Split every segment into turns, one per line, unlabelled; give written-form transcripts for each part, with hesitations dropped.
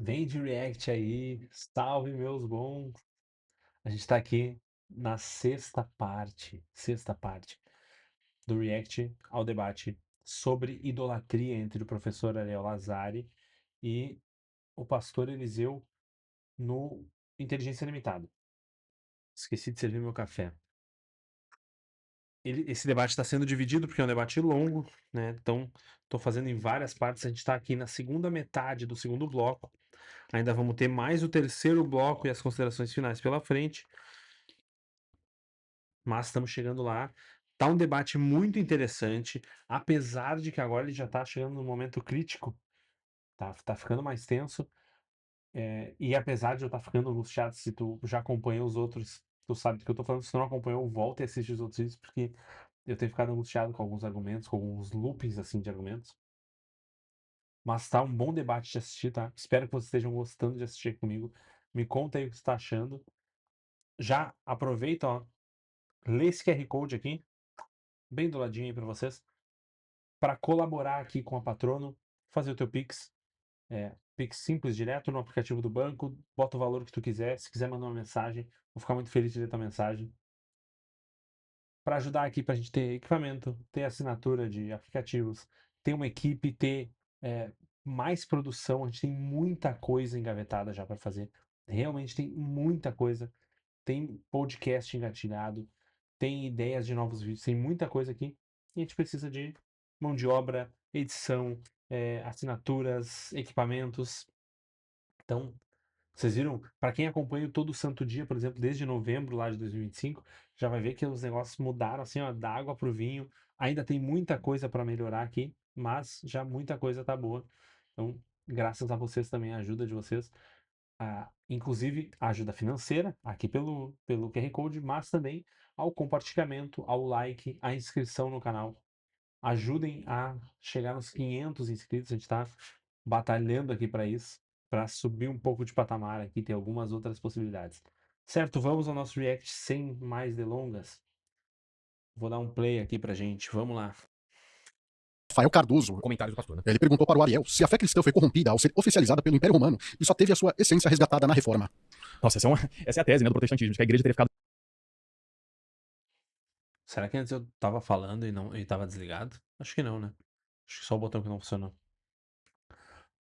Vem de React aí, salve meus bons. A gente tá aqui na sexta parte do React ao debate sobre idolatria entre o professor Ariel Lazari e o pastor Eliseu no Inteligência Limitada. Esqueci de servir meu café. Esse debate está sendo dividido porque é um debate longo, né? Então, estou fazendo em várias partes. A gente está aqui na segunda metade do segundo bloco. Ainda vamos ter mais o terceiro bloco e as considerações finais pela frente. Mas estamos chegando lá. Tá um debate muito interessante, apesar de que agora ele já tá chegando no momento crítico, tá ficando mais tenso, e apesar de eu estar ficando angustiado, se tu já acompanhou os outros, tu sabe do que eu tô falando, se tu não acompanhou, volta e assiste os outros vídeos, porque eu tenho ficado angustiado com alguns argumentos, com alguns loopings, assim, de argumentos. Mas tá um bom debate de assistir, tá? Espero que vocês estejam gostando de assistir comigo. Me conta aí o que você tá achando. Já aproveita, ó, lê esse QR Code aqui, bem do ladinho aí pra vocês, para colaborar aqui com a Patrono, fazer o teu Pix. Pix simples, direto no aplicativo do banco, bota o valor que tu quiser. Se quiser mandar uma mensagem, vou ficar muito feliz de ler tua mensagem. Para ajudar aqui, para a gente ter equipamento, ter assinatura de aplicativos, ter uma equipe, ter é, mais produção. A gente tem muita coisa engavetada já para fazer. Realmente tem muita coisa. Tem podcast engatilhado, tem ideias de novos vídeos, tem muita coisa aqui. E a gente precisa de mão de obra, edição, assinaturas, equipamentos. Então, vocês viram? Para quem acompanha o Todo Santo Dia, por exemplo, desde novembro lá de 2025, já vai ver que os negócios mudaram assim, ó, da água pro vinho. Ainda tem muita coisa para melhorar aqui, mas já muita coisa tá boa. Então, graças a vocês também, a ajuda de vocês, inclusive a ajuda financeira, aqui pelo QR Code, mas também ao compartilhamento, ao like, à inscrição no canal. Ajudem a chegar nos 500 inscritos, a gente está batalhando aqui para isso, para subir um pouco de patamar aqui, tem algumas outras possibilidades. Certo, vamos ao nosso react sem mais delongas. Vou dar um play aqui pra gente, vamos lá.
Rafael Cardoso,
Comentários do pastor, né?
ele perguntou para o Ariel se a fé cristã foi corrompida ao ser oficializada pelo Império Romano e só teve a sua essência resgatada na Reforma.
Nossa, essa é a tese, né, do protestantismo, de que a igreja teria ficado
Será que antes eu tava falando e não e tava desligado? Acho que não, né? Acho que só o botão que não funcionou.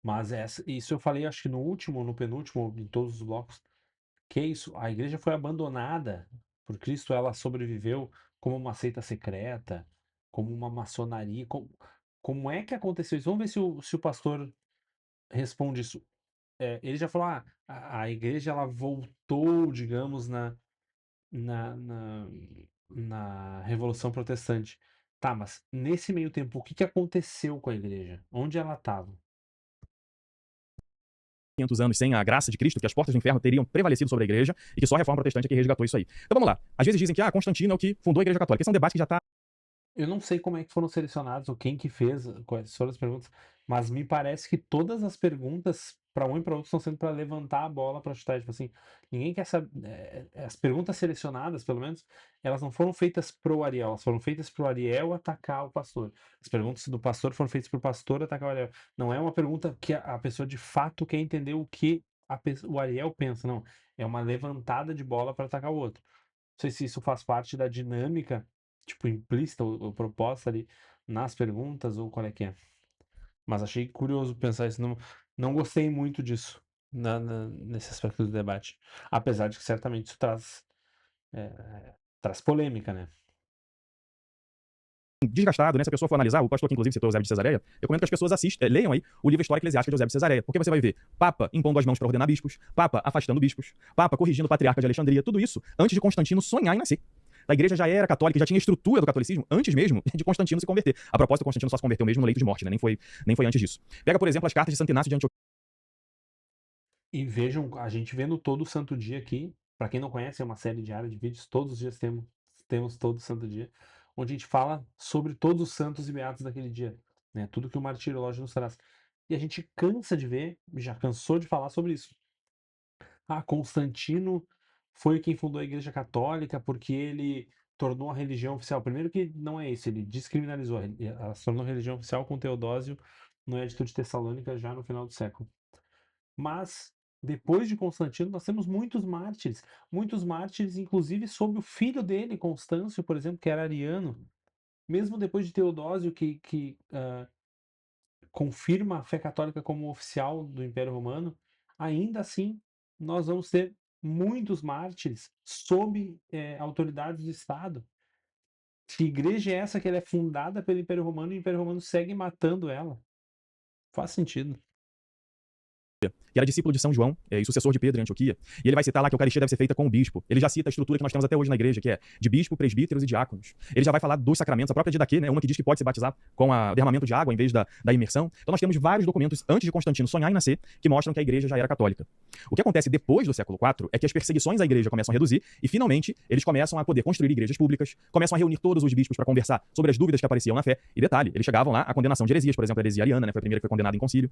Mas isso eu falei, acho que no último, no penúltimo, em todos os blocos. Que é isso? A igreja foi abandonada por Cristo, ela sobreviveu como uma seita secreta, como uma maçonaria. Como é que aconteceu isso? Vamos ver se o pastor responde isso. Ele já falou, a igreja ela voltou, digamos, na, na, na Revolução Protestante. Tá, mas nesse meio tempo, o que aconteceu com a igreja? Onde ela estava?
500 anos sem a graça de Cristo, que as portas do inferno teriam prevalecido sobre a igreja e que só a reforma protestante é que resgatou isso aí. Então vamos lá. Às vezes dizem que Constantino é o que fundou a igreja católica. Esse é um debate que já está
Eu não sei como é que foram selecionados ou quem que fez, quais foram as perguntas, mas me parece que todas as perguntas, para um e para outro, estão sendo para levantar a bola para chutar. Tipo assim, ninguém quer saber. As perguntas selecionadas, pelo menos, elas não foram feitas pro Ariel, elas foram feitas pro Ariel atacar o pastor. As perguntas do pastor foram feitas pro pastor atacar o Ariel. Não é uma pergunta que a pessoa de fato quer entender o que o Ariel pensa, não. É uma levantada de bola para atacar o outro. Não sei se isso faz parte da dinâmica, tipo, implícita ou proposta ali nas perguntas ou qual é que é. Mas achei curioso pensar isso. Não gostei muito disso nesse aspecto do debate. Apesar de que certamente isso traz polêmica, né?
desgastado, né? Se a pessoa for analisar, o pastor que inclusive citou Eusébio de Cesareia, eu comento que as pessoas leiam aí o livro História Eclesiástica de Eusébio de Cesareia, porque você vai ver Papa impondo as mãos para ordenar bispos, Papa afastando bispos, Papa corrigindo o patriarca de Alexandria, tudo isso antes de Constantino sonhar em nascer. A igreja já era católica, já tinha estrutura do catolicismo antes mesmo de Constantino se converter. A propósito, Constantino só se converteu mesmo no leito de morte, né? Nem foi antes disso. Pega, por exemplo, as cartas de Santo Inácio de Antioquia.
E vejam, a gente vendo todo santo dia aqui, para quem não conhece, é uma série diária de vídeos, todos os dias temos todo santo dia, onde a gente fala sobre todos os santos e beatos daquele dia, né? Tudo que o martirológio nos traz. E a gente cansa de ver, já cansou de falar sobre isso. Constantino foi quem fundou a Igreja Católica porque ele tornou a religião oficial. Primeiro que não é isso, ele descriminalizou, ela se tornou religião oficial com Teodósio no Edito de Tessalônica já no final do século. Mas, depois de Constantino, nós temos muitos mártires, inclusive sob o filho dele, Constâncio, por exemplo, que era ariano. Mesmo depois de Teodósio, que confirma a fé católica como oficial do Império Romano, ainda assim nós vamos ter muitos mártires sob autoridades do Estado. Que igreja é essa que ela é fundada pelo Império Romano e o Império Romano segue matando ela? Faz sentido.
que era discípulo de São João e sucessor de Pedro em Antioquia, e ele vai citar lá que a Eucaristia deve ser feita com o bispo. Ele já cita a estrutura que nós temos até hoje na igreja, que é de bispo, presbíteros e diáconos. Ele já vai falar dos sacramentos, a própria Didaquê, né, uma que diz que pode se batizar com o derramamento de água em vez da imersão. Então nós temos vários documentos antes de Constantino sonhar em nascer que mostram que a igreja já era católica. O que acontece depois do século IV é que as perseguições à igreja começam a reduzir e finalmente eles começam a poder construir igrejas públicas, começam a reunir todos os bispos para conversar sobre as dúvidas que apareciam na fé. E detalhe, eles chegavam lá à condenação de heresias, por exemplo, a heresia ariana, né, foi a primeira que foi condenada em concílio.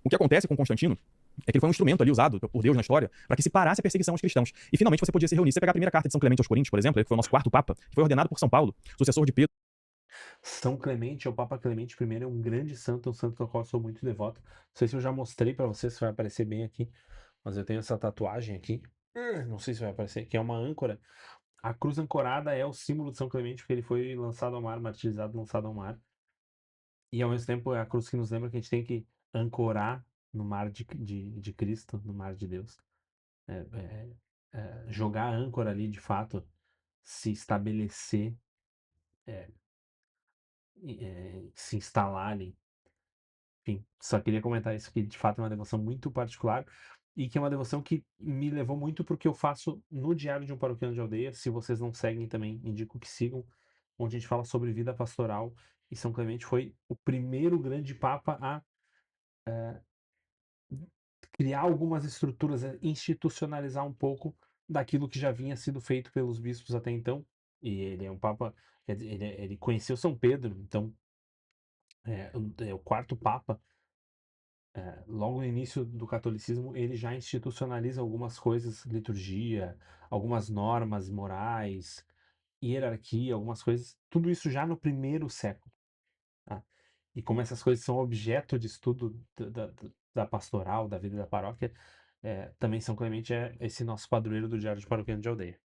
O que acontece com Constantino é que ele foi um instrumento ali usado por Deus na história para que se parasse a perseguição aos cristãos. E finalmente você podia se reunir. Se você pegar a primeira carta de São Clemente aos Coríntios, por exemplo, que foi o nosso quarto papa, que foi ordenado por São Paulo, sucessor de Pedro.
São Clemente, o Papa Clemente I, é um grande santo, um santo do qual eu sou muito devoto. Não sei se eu já mostrei para você, se vai aparecer bem aqui, mas eu tenho essa tatuagem aqui. Não sei se vai aparecer, que é uma âncora. A cruz ancorada é o símbolo de São Clemente, porque ele foi lançado ao mar, martirizado, lançado ao mar. E ao mesmo tempo é a cruz que nos lembra que a gente tem que ancorar no mar de Cristo, no mar de Deus. É, jogar a âncora ali, de fato, se estabelecer, é, se instalar ali. Enfim, só queria comentar isso, que de fato é uma devoção muito particular e que é uma devoção que me levou muito porque eu faço no Diário de um Paroquiano de Aldeia. Se vocês não seguem também, indico que sigam, onde a gente fala sobre vida pastoral. E São Clemente foi o primeiro grande papa a criar algumas estruturas, institucionalizar um pouco daquilo que já vinha sido feito pelos bispos até então. E ele é um papa, ele conheceu São Pedro, então é o quarto papa. Logo no início do catolicismo, ele já institucionaliza algumas coisas, liturgia, algumas normas morais, hierarquia, algumas coisas, tudo isso já no primeiro século. Tá? E como essas coisas são objeto de estudo da pastoral, da vida da paróquia, também São Clemente é esse nosso padroeiro do Diário de Paroquiano de Aldeia.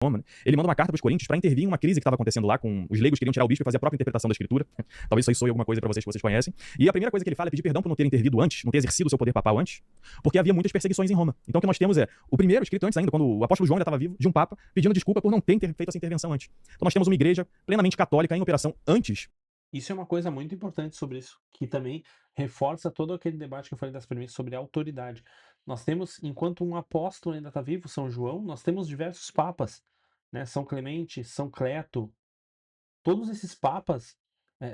Roma, né? Ele manda uma carta para os coríntios para intervir em uma crise que estava acontecendo lá, com os leigos queriam tirar o bispo e fazer a própria interpretação da escritura. Talvez isso aí soe alguma coisa para vocês que vocês conhecem. E a primeira coisa que ele fala é pedir perdão por não ter intervido antes, não ter exercido o seu poder papal antes, porque havia muitas perseguições em Roma. Então o que nós temos é o primeiro, escrito antes ainda, quando o apóstolo João ainda estava vivo, de um papa pedindo desculpa por não ter feito essa intervenção antes. Então nós temos uma igreja plenamente católica em operação antes.
Isso é uma coisa muito importante sobre isso, que também reforça todo aquele debate que eu falei das premissas sobre a autoridade. Nós temos, enquanto um apóstolo ainda está vivo, São João, nós temos diversos papas, né? São Clemente, São Cleto, todos esses papas,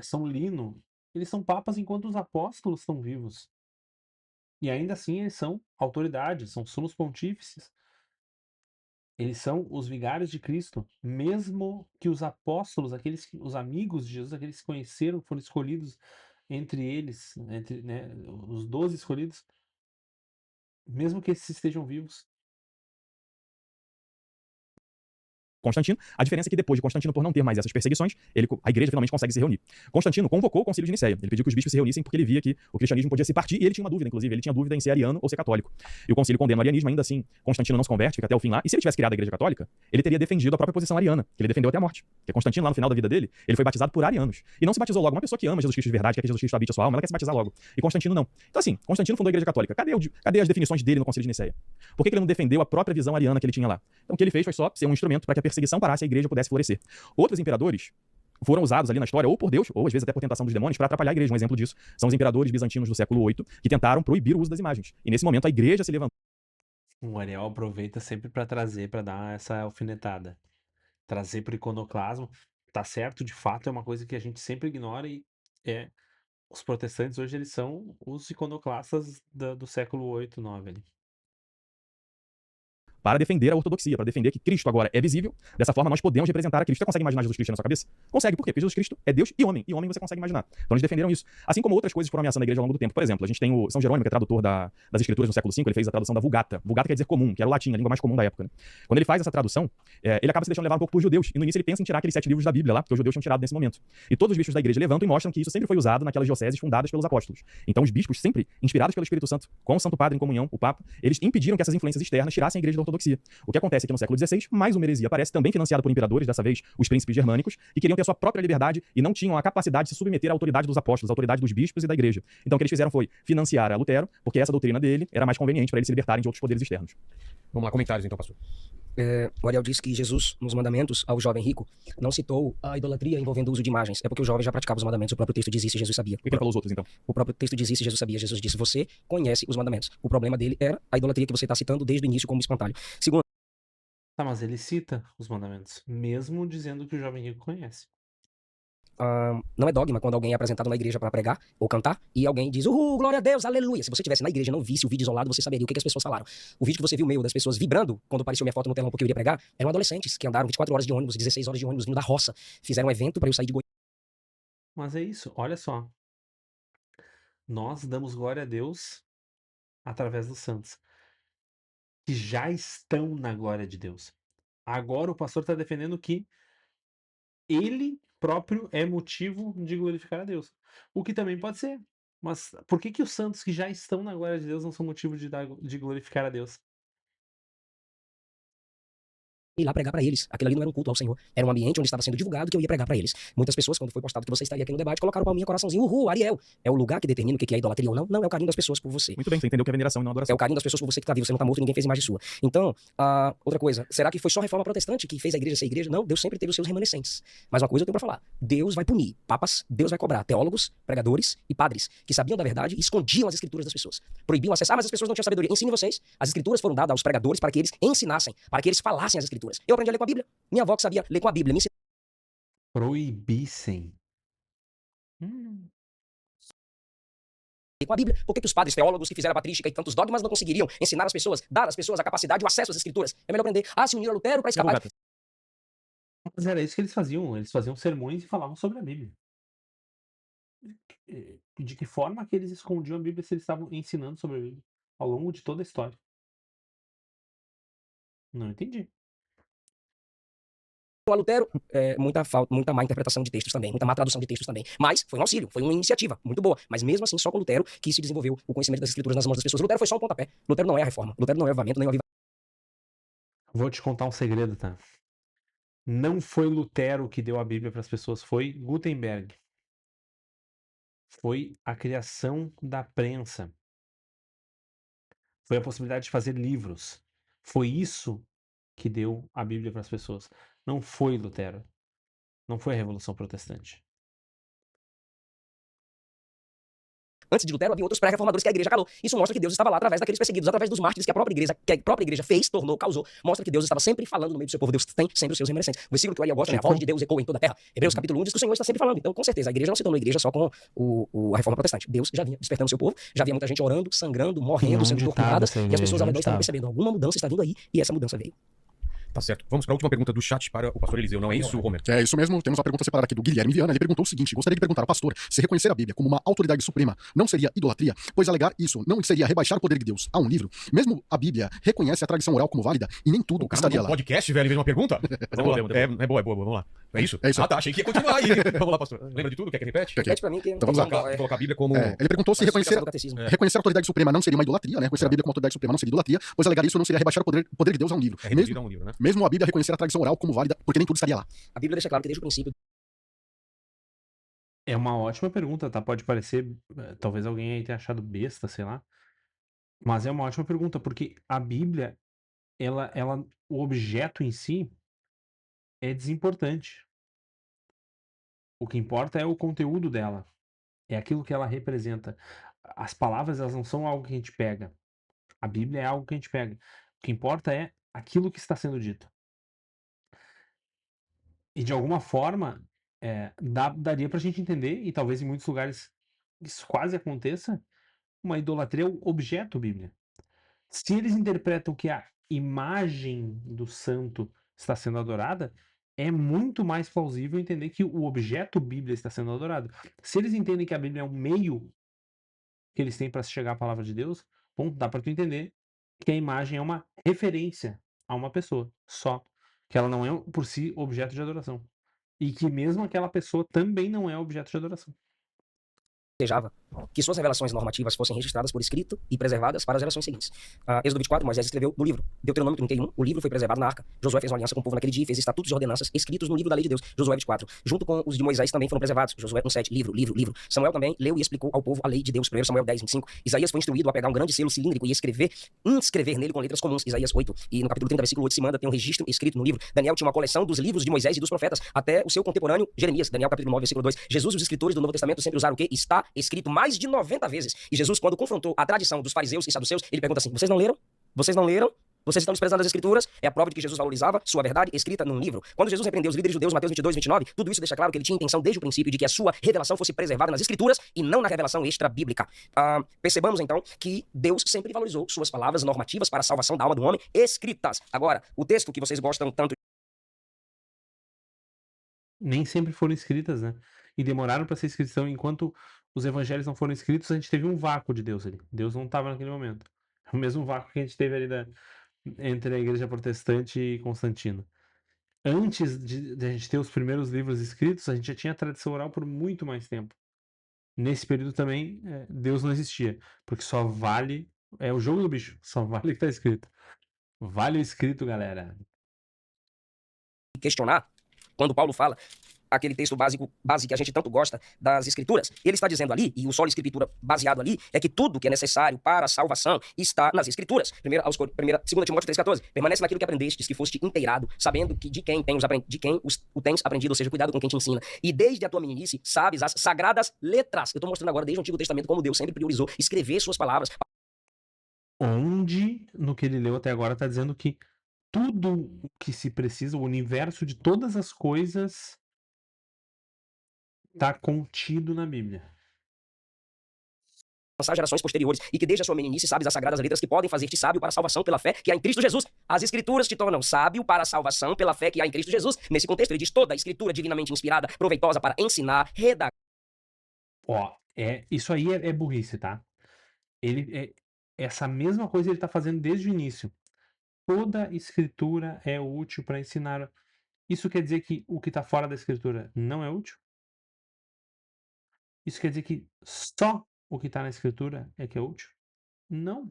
São Lino, eles são papas enquanto os apóstolos estão vivos. E ainda assim eles são autoridades, são sumos pontífices. Eles são os vigários de Cristo, mesmo que os apóstolos, os amigos de Jesus, aqueles que conheceram, foram escolhidos entre eles, entre, né, os 12 escolhidos, mesmo que esses estejam vivos.
Constantino. A diferença é que depois de Constantino, por não ter mais essas perseguições, a igreja finalmente consegue se reunir. Constantino convocou o concílio de Nicéia. Ele pediu que os bispos se reunissem porque ele via que o cristianismo podia se partir e ele tinha uma dúvida, inclusive. Ele tinha dúvida em ser ariano ou ser católico. E o concílio condena o arianismo, ainda assim, Constantino não se converte, fica até o fim lá. E se ele tivesse criado a igreja católica, ele teria defendido a própria posição ariana, que ele defendeu até a morte. Porque Constantino, lá no final da vida dele, ele foi batizado por arianos. E não se batizou logo. Uma pessoa que ama Jesus Cristo de verdade, quer que Jesus Cristo habite a sua alma, ela quer se batizar logo. E Constantino não. Então assim, Constantino fundou a igreja católica. Cadê as definições dele no concílio de Nicéia? Por que ele não defendeu a própria visão ariana que ele tinha lá? Então o que ele fez foi só ser um instrumento para que a perseguição parasse e a igreja pudesse florescer. Outros imperadores foram usados ali na história, ou por Deus, ou às vezes até por tentação dos demônios, para atrapalhar a igreja. Um exemplo disso são os imperadores bizantinos do século VIII, que tentaram proibir o uso das imagens. E nesse momento a igreja se levantou.
O Ariel aproveita sempre para trazer, para dar essa alfinetada. Trazer para o iconoclasmo. Tá certo, de fato, é uma coisa que a gente sempre ignora e os protestantes hoje eles são os iconoclastas do século 8, 9 ali.
para defender a ortodoxia, para defender que Cristo agora é visível. Dessa forma, nós podemos representar a Cristo. Você consegue imaginar Jesus Cristo na sua cabeça? Consegue, por quê? Porque Jesus Cristo é Deus e homem você consegue imaginar. Então eles defenderam isso. Assim como outras coisas foram ameaçando a igreja ao longo do tempo. Por exemplo, a gente tem o São Jerônimo, que é tradutor das Escrituras no século V, ele fez a tradução da Vulgata. Vulgata quer dizer comum, que era o latim, a língua mais comum da época, né? Quando ele faz essa tradução, ele acaba se deixando levar um pouco por judeus. E no início ele pensa em tirar aqueles 7 livros da Bíblia lá, porque os judeus tinham tirado nesse momento. E todos os bispos da igreja levantam e mostram que isso sempre foi usado naquelas dioceses fundadas pelos apóstolos. Então os bispos, sempre inspirados pelo Espírito Santo, com o Santo Padre em comunhão, o Papa, eles impediram que essas influências externas tirassem a igreja da ortodoxia. O que acontece é que no século XVI, mais uma heresia aparece, também financiada por imperadores, dessa vez os príncipes germânicos, que queriam ter a sua própria liberdade e não tinham a capacidade de se submeter à autoridade dos apóstolos, à autoridade dos bispos e da igreja. Então o que eles fizeram foi financiar a Lutero, porque essa doutrina dele era mais conveniente para eles se libertarem de outros poderes externos.
Vamos lá, comentários então, pastor.
O Ariel disse que Jesus, nos mandamentos ao jovem rico, não citou a idolatria envolvendo o uso de imagens. É porque o jovem já praticava os mandamentos. O próprio texto diz isso e Jesus sabia.
Por que ele falou os outros, então?
O próprio texto diz isso e Jesus sabia. Jesus disse, você conhece os mandamentos. O problema dele era a idolatria que você está citando desde o início como espantalho. Segundo,
Tá, mas ele cita os mandamentos, mesmo dizendo que o jovem rico conhece.
não é dogma quando alguém é apresentado na igreja para pregar ou cantar e alguém diz, uhul, glória a Deus, aleluia. Se você estivesse na igreja e não visse o vídeo isolado, você saberia o que as pessoas falaram. O vídeo que você viu meu das pessoas vibrando quando apareceu minha foto no telão porque eu iria pregar, eram adolescentes que andaram 24 horas de ônibus, 16 horas de ônibus vindo da roça. Fizeram um evento para eu sair de Goiânia.
Mas é isso, olha só. Nós damos glória a Deus através dos santos, que já estão na glória de Deus. Agora o pastor está defendendo que ele próprio é motivo de glorificar a Deus. O que também pode ser. Mas por que os santos que já estão na glória de Deus não são motivo de glorificar a Deus?
Ir lá pregar para eles. Aquilo ali não era um culto ao Senhor. Era um ambiente onde estava sendo divulgado que eu ia pregar para eles. Muitas pessoas, quando foi postado que você estaria aqui no debate, colocaram palminha, coraçãozinho. Uhul, Ariel. É o lugar que determina o que é idolatria ou não? Não, é o carinho das pessoas por você.
Muito bem, você entendeu que é veneração e não
É
adoração.
o carinho das pessoas por você que tá vivo. Você não tá morto, ninguém fez imagem sua. Então, outra coisa. Será que foi só a reforma protestante que fez a igreja ser igreja? Não, Deus sempre teve os seus remanescentes. Mas uma coisa eu tenho pra falar. Deus vai punir papas, Deus vai cobrar teólogos, pregadores e padres que sabiam da verdade e escondiam as escrituras das pessoas. Proibiam acesso. Mas as pessoas não tinham sabedoria. Ensine vocês. As escrituras foram dadas aos pregadores para que eles ensinassem, para que eles falassem as escrituras. Eu aprendi a ler com a Bíblia. Minha avó que sabia ler com a Bíblia. Me ensinou
Proibissem.
com a Bíblia. Por que os padres teólogos que fizeram a patrística e tantos dogmas não conseguiriam ensinar as pessoas, dar às pessoas a capacidade e o acesso às escrituras? É melhor aprender a se unir a Lutero para escapar.
Vulgata.
Mas era isso que eles faziam. Eles faziam sermões e falavam sobre a Bíblia. De que forma que eles escondiam a Bíblia se eles estavam ensinando sobre a Bíblia ao longo de toda a história? Não entendi.
A Lutero, muita má interpretação de textos também, muita má tradução de textos também. Mas foi um auxílio, foi uma iniciativa muito boa. Mas mesmo assim, só com Lutero que se desenvolveu o conhecimento das escrituras nas mãos das pessoas. Lutero foi só um pontapé. Lutero não é a reforma. Lutero não é o avivamento, nem o avivamento.
Vou te contar um segredo, tá? Não foi Lutero que deu a Bíblia para as pessoas, foi Gutenberg. Foi a criação da prensa. Foi a possibilidade de fazer livros. Foi isso que deu a Bíblia para as pessoas. Não foi Lutero. Não foi a Revolução Protestante.
Antes de Lutero, havia outros pré-reformadores que a igreja calou. Isso mostra que Deus estava lá através daqueles perseguidos, através dos mártires que a própria igreja fez, tornou, causou. Mostra que Deus estava sempre falando no meio do seu povo. Deus tem sempre os seus remanescentes. O versículo que o Ariel gosta, né? A voz de Deus ecoa em toda a terra. Hebreus capítulo 1 diz que o Senhor está sempre falando. Então, com certeza, a igreja não se tornou igreja só com a reforma protestante. Deus já vinha despertando o seu povo, já havia muita gente orando, sangrando, morrendo, sendo torturada, e as pessoas ao redor estavam percebendo. Alguma mudança está vindo aí, e essa mudança veio.
Tá certo. Vamos para a última pergunta do chat para o pastor Eliseu. Não é isso, Homer?
É isso mesmo, temos uma pergunta separada aqui do Guilherme Viana. Ele perguntou o seguinte: gostaria de perguntar ao pastor se reconhecer a Bíblia como uma autoridade suprema não seria idolatria, pois alegar isso não seria rebaixar o poder de Deus a um livro. Mesmo a Bíblia reconhece a tradição oral como válida e nem tudo estaria lá.
Podcast, velho, em vez de uma pergunta?
Vamos lá.
É boa, vamos lá. É isso?
É isso.
Ah, tá, achei que ia continuar aí. Vamos lá, pastor. Lembra de tudo? Quer que repete?
Repete pra mim que
Então vamos lá.
Vou colocar a Bíblia como...
Ele perguntou se reconhecer a autoridade suprema não seria uma idolatria, né? Reconhecer a Bíblia como autoridade suprema não seria idolatria, pois alegar isso não seria rebaixar o poder de Deus a um livro.
É reduzido a um livro, né?
Mesmo a Bíblia reconhecer a tradição oral como válida, porque nem tudo estaria lá.
A Bíblia deixa claro que desde o princípio
É uma ótima pergunta, tá? Pode parecer, talvez alguém aí tenha achado besta, sei lá. Mas é uma ótima pergunta, porque a Bíblia, o objeto em si é desimportante. O que importa é o conteúdo dela. É aquilo que ela representa. As palavras, elas não são algo que a gente pega. A Bíblia é algo que a gente pega. O que importa é aquilo que está sendo dito. E de alguma forma, daria pra gente entender, e talvez em muitos lugares isso quase aconteça, uma idolatria ao objeto Bíblia. Se eles interpretam que a imagem do santo está sendo adorada, é muito mais plausível entender que o objeto Bíblia está sendo adorado. Se eles entendem que a Bíblia é um meio que eles têm para chegar à palavra de Deus, bom, dá para tu entender que a imagem é uma referência a uma pessoa só, que ela não é por si objeto de adoração. E que mesmo aquela pessoa também não é objeto de adoração.
desejava que suas revelações normativas fossem registradas por escrito e preservadas para as gerações seguintes. Êxodo 24, Moisés escreveu no livro. Deuteronômio 31, o livro foi preservado na arca. Josué fez uma aliança com o povo naquele dia e fez estatutos e ordenanças escritos no livro da lei de Deus. Josué 24, junto com os de Moisés também foram preservados. Josué 1:7, livro. Samuel também leu e explicou ao povo a lei de Deus. 1 Samuel 10:25. Isaías foi instruído a pegar um grande selo cilíndrico e inscrever nele com letras comuns. Isaías 8. E no capítulo 30, versículo 8, se manda, tem um registro escrito no livro. Daniel tinha uma coleção dos livros de Moisés e dos profetas, até o seu contemporâneo Jeremias. Daniel capítulo 9, versículo 2. Jesus e os escritores do Novo Testamento sempre usaram o quê? Está escrito mais de 90 vezes. E Jesus, quando confrontou a tradição dos fariseus e saduceus, ele pergunta assim: vocês não leram? Vocês não leram? Vocês estão desprezando as escrituras? É a prova de que Jesus valorizava sua verdade escrita num livro. Quando Jesus repreendeu os líderes judeus, Mateus 22:29, tudo isso deixa claro que ele tinha intenção desde o princípio de que a sua revelação fosse preservada nas escrituras e não na revelação extra-bíblica. Percebamos então que Deus sempre valorizou suas palavras normativas para a salvação da alma do homem escritas. Agora, o texto que vocês gostam tanto
Nem sempre foram escritas, né? E demoraram para ser escritas. Então, enquanto os evangelhos não foram escritos, a gente teve um vácuo de Deus ali. Deus não estava naquele momento. O mesmo vácuo que a gente teve ali entre a igreja protestante e Constantino. Antes de a gente ter os primeiros livros escritos, a gente já tinha tradição oral por muito mais tempo. Nesse período também, Deus não existia, porque só vale. É o jogo do bicho, só vale o que está escrito. Vale o escrito, galera.
questionar, quando Paulo fala aquele texto base que a gente tanto gosta das escrituras, ele está dizendo ali, e o solo escritura baseado ali, é que tudo que é necessário para a salvação está nas escrituras. 2 Timóteo 3,14, permanece naquilo que aprendestes, que foste inteirado, sabendo que de quem o tens aprendido, ou seja, cuidado com quem te ensina. E desde a tua meninice, sabes as sagradas letras. Eu estou mostrando agora, desde o Antigo Testamento, como Deus sempre priorizou escrever suas palavras.
Onde, no que ele leu até agora, está dizendo que tudo o que se precisa, o universo de todas as coisas, está contido na Bíblia.
Alcançar gerações posteriores, e que desde a sua meninice sabes as sagradas letras que podem fazer-te sábio para a salvação pela fé que há em Cristo Jesus. As escrituras te tornam sábio para a salvação pela fé que há em Cristo Jesus. Nesse contexto, ele diz toda a escritura divinamente inspirada, proveitosa para ensinar, redatar.
Ó, isso aí é burrice, tá? Essa mesma coisa ele está fazendo desde o início. Toda escritura é útil para ensinar. Isso quer dizer que o que está fora da escritura não é útil? Isso quer dizer que só o que está na escritura é que é útil? Não.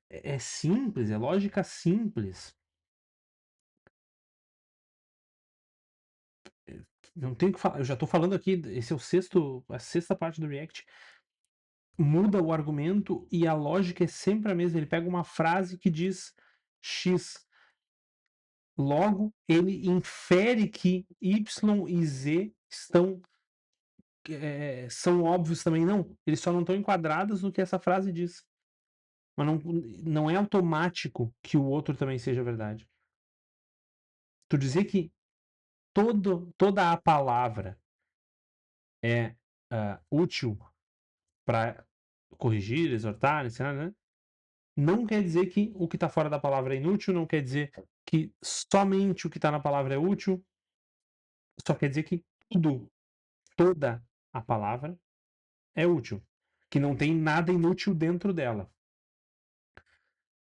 É simples, é lógica simples. Não tenho que falar, eu já estou falando aqui, esse é a sexta parte do React. Muda o argumento e a lógica é sempre a mesma. Ele pega uma frase que diz X. Logo, ele infere que Y e Z são óbvios também. Não, eles só não estão enquadrados no que essa frase diz. Mas não é automático que o outro também seja verdade. Tu dizer que toda a palavra é útil para corrigir, exortar, ensinar, né? Não quer dizer que o que está fora da palavra é inútil, não quer dizer que somente o que está na palavra é útil, só quer dizer que toda a palavra é útil, que não tem nada inútil dentro dela.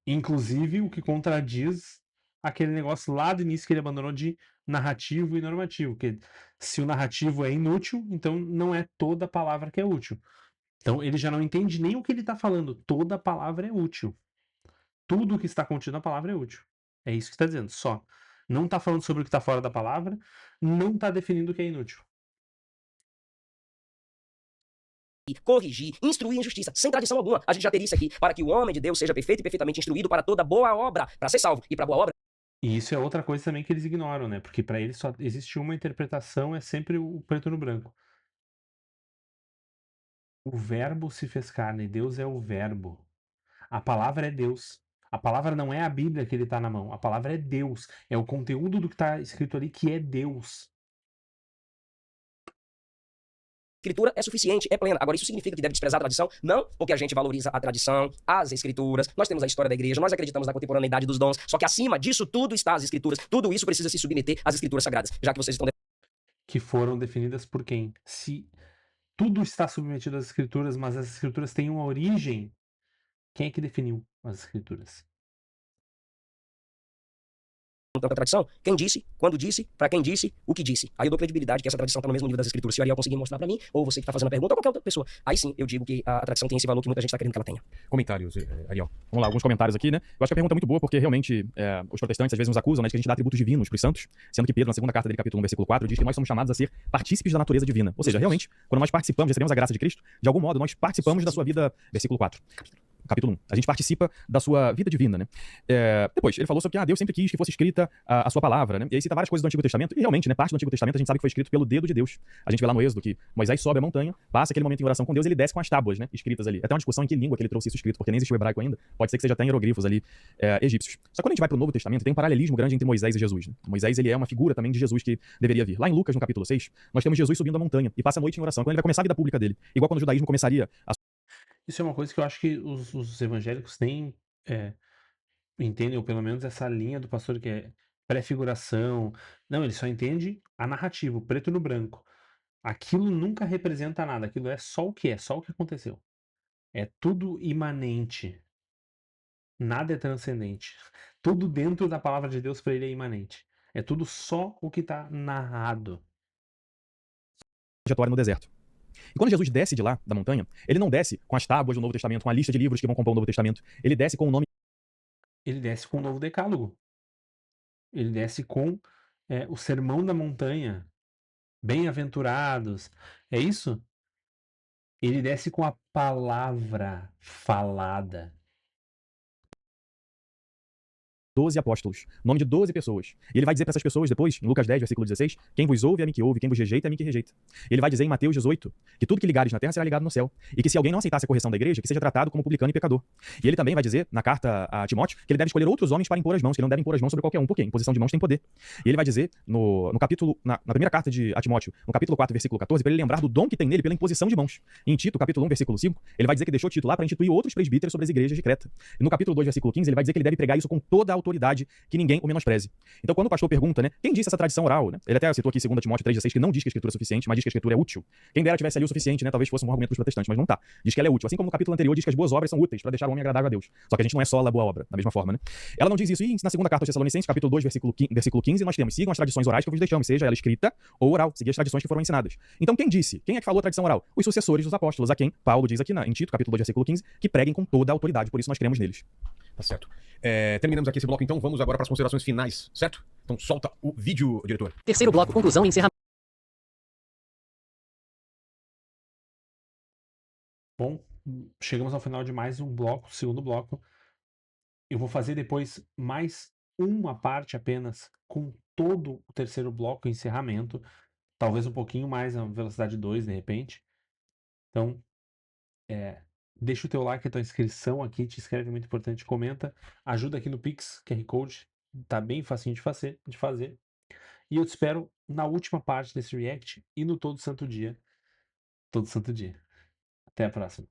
Inclusive o que contradiz aquele negócio lá do início que ele abandonou de narrativo e normativo, que se o narrativo é inútil, então não é toda a palavra que é útil. Então ele já não entende nem o que ele está falando, toda palavra é útil. Tudo que está contido na palavra é útil. É isso que está dizendo, só. Não está falando sobre o que está fora da palavra, não está definindo o que é inútil.
Corrigir, instruir em justiça, sem tradição alguma. A gente já teria isso aqui, para que o homem de Deus seja perfeito e perfeitamente instruído para toda boa obra, para ser salvo. E para boa obra,
E isso é outra coisa também que eles ignoram, né? Porque para eles só existe uma interpretação, é sempre o preto no branco. O verbo se fez carne, Deus é o verbo. A palavra é Deus. A palavra não é a Bíblia que ele está na mão. A palavra é Deus. É o conteúdo do que está escrito ali que é Deus.
Escritura é suficiente, é plena. Agora, isso significa que deve desprezar a tradição? Não, porque a gente valoriza a tradição, as escrituras, nós temos a história da igreja, nós acreditamos na contemporaneidade dos dons, só que acima disso tudo está as escrituras, tudo isso precisa se submeter às escrituras sagradas, já que vocês estão
Que foram definidas por quem? Se tudo está submetido às escrituras, mas as escrituras têm uma origem, quem é que definiu as escrituras?
da tradição, quem disse, quando disse, para quem disse, o que disse. Aí eu dou credibilidade que essa tradição está no mesmo nível das escrituras. Se o Ariel conseguir mostrar para mim, ou você que está fazendo a pergunta, ou qualquer outra pessoa, aí sim eu digo que a tradição tem esse valor que muita gente está querendo que ela tenha.
Comentários, Ariel.
Vamos lá, alguns comentários aqui, né? Eu acho que a pergunta é muito boa, porque realmente os protestantes às vezes nos acusam, né, de que a gente dá atributos divinos para os santos, sendo que Pedro, na segunda carta dele, capítulo 1, versículo 4, diz que nós somos chamados a ser partícipes da natureza divina. Ou seja, realmente, quando nós participamos, recebemos a graça de Cristo, de algum modo nós participamos da sua vida, versículo 4. Capítulo 1. A gente participa da sua vida divina, né? Depois, ele falou sobre que Deus sempre quis que fosse escrita a sua palavra, né? E aí cita várias coisas do Antigo Testamento, e realmente, né, parte do Antigo Testamento a gente sabe que foi escrito pelo dedo de Deus. A gente vê lá no Êxodo que Moisés sobe a montanha, passa aquele momento em oração com Deus, ele desce com as tábuas, né, escritas ali. Até uma discussão em que língua que ele trouxe isso escrito, porque nem existe o hebraico ainda, pode ser que seja até em hieroglifos ali, egípcios. Só que quando a gente vai pro Novo Testamento, tem um paralelismo grande entre Moisés e Jesus, né? Moisés, ele é uma figura também de Jesus que deveria vir. Lá em Lucas, no capítulo 6, nós temos Jesus subindo a montanha e passa a noite em oração, quando ele vai começar a vida pública dele. Igual quando o judaísmo começaria a
Isso é uma coisa que eu acho que os evangélicos têm, entendem, ou pelo menos essa linha do pastor que é pré-figuração. Não, ele só entende a narrativa, o preto no branco. Aquilo nunca representa nada, aquilo é, só o que aconteceu. É tudo imanente. Nada é transcendente. Tudo dentro da palavra de Deus para ele é imanente. É tudo só o que está narrado.
trajetória no deserto. E quando Jesus desce de lá, da montanha, ele não desce com as tábuas do Novo Testamento, com a lista de livros que vão compor o Novo Testamento. Ele desce com o nome
Ele desce com o novo decálogo. Ele desce com o sermão da montanha. Bem-aventurados. É isso? Ele desce com a palavra falada.
12 apóstolos, nome de 12 pessoas. E ele vai dizer para essas pessoas depois, em Lucas 10, versículo 16, quem vos ouve é a mim que ouve, quem vos rejeita é a mim que rejeita. E ele vai dizer em Mateus 18, que tudo que ligares na terra será ligado no céu, e que se alguém não aceitasse a correção da igreja, que seja tratado como publicano e pecador. E ele também vai dizer, na carta a Timóteo, que ele deve escolher outros homens para impor as mãos, que ele não deve impor as mãos sobre qualquer um, porque imposição de mãos tem poder. E ele vai dizer, na primeira carta a Timóteo, no capítulo 4, versículo 14, para ele lembrar do dom que tem nele pela imposição de mãos. E em Tito, capítulo 1, versículo 5, ele vai dizer que deixou Tito lá para instituir outros presbíteros sobre as igrejas de Creta. E no capítulo 2, versículo 15, ele vai dizer que ele deve pregar isso com toda a autoridade, que ninguém o menospreze. Então, quando o pastor pergunta, né, quem disse essa tradição oral, né? Ele até citou aqui 2 Timóteo 3,16, que não diz que a escritura é suficiente, mas diz que a escritura é útil. Quem dera tivesse ali o suficiente, né? Talvez fosse um argumento para os protestantes, mas não tá. Diz que ela é útil. Assim como no capítulo anterior diz que as boas obras são úteis para deixar o homem agradável a Deus. Só que a gente não é só a boa obra, da mesma forma, né? Ela não diz isso. E na segunda carta aos Tessalonicenses, capítulo 2, versículo 15, nós temos: sigam as tradições orais que eu vos deixamos, seja ela escrita ou oral. Seguir as tradições que foram ensinadas. Então, quem disse? Quem é que falou a tradição oral? Os sucessores dos apóstolos, a quem Paulo diz aqui em Tito, capítulo 2, versículo 15, que preguem com toda a autoridade. Por isso nós cremos neles.
Tá certo. Terminamos aqui esse bloco, então. Vamos agora para as considerações finais, certo? Então solta o vídeo, diretor.
Terceiro bloco, conclusão e encerramento.
Bom, chegamos ao final de mais um bloco, segundo bloco. Eu vou fazer depois mais uma parte apenas com todo o terceiro bloco, encerramento. Talvez um pouquinho mais na velocidade 2, de repente. Então, deixa o teu like, a tua inscrição aqui, te inscreve, é muito importante, comenta, ajuda aqui no Pix, QR Code, tá bem facinho de fazer. E eu te espero na última parte desse react e no todo santo dia. Todo santo dia. Até a próxima.